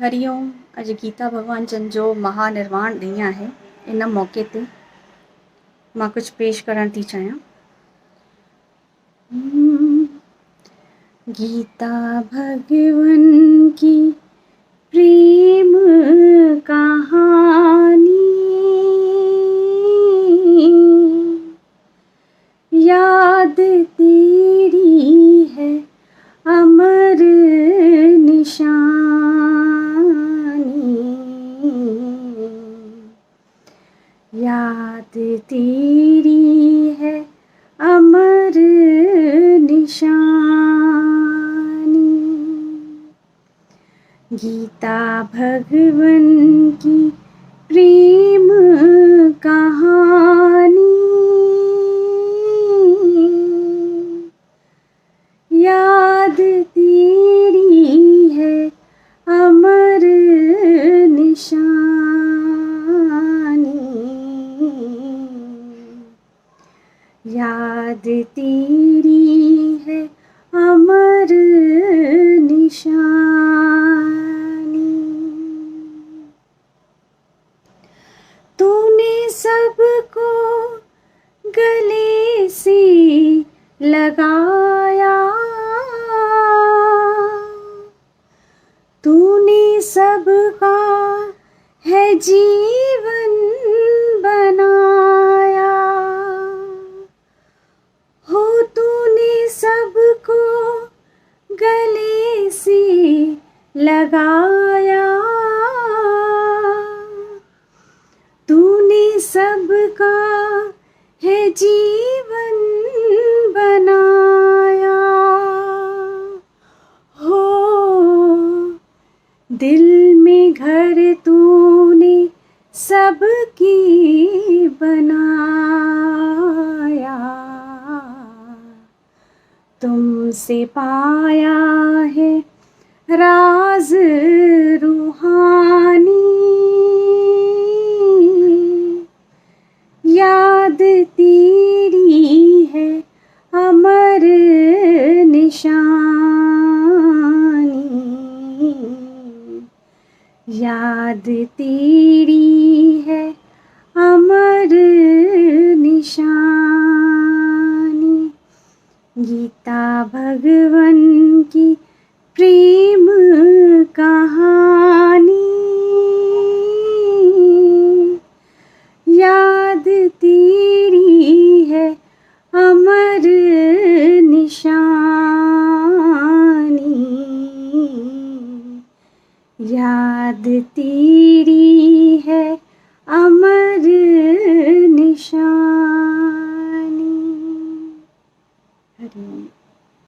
हरिओम। अॼु गीता भगवान जन जो महानिर्वाण ॾींहुं आहे। इन मौक़े ते मां कुझु पेश करण थी चाहियां। गीता भगवन की प्रेम कहानी, याद तेरी है अमर निशानी, याद तेरी है अमर निशानी। गीता भगवन की प्रेम कहानी, याद तेरी है अमर निशानी, याद तेरी है अमर निशानी। तूने सबको गले से लगाया, तूने सबका है जीवन बनाया, हो तूने सबको गले से लगाया, तूने सबका है जीवन बनाया, हो दिल में घर तूने सबकी बनाया, तुमसे पाया है राज रूहानी, याद तेरी है अमर निशानी, याद तेरी है अमर निशानी। गीता भगवन की प्रेम कहानी, याद तेरी है अमर निशानी, याद तेरी है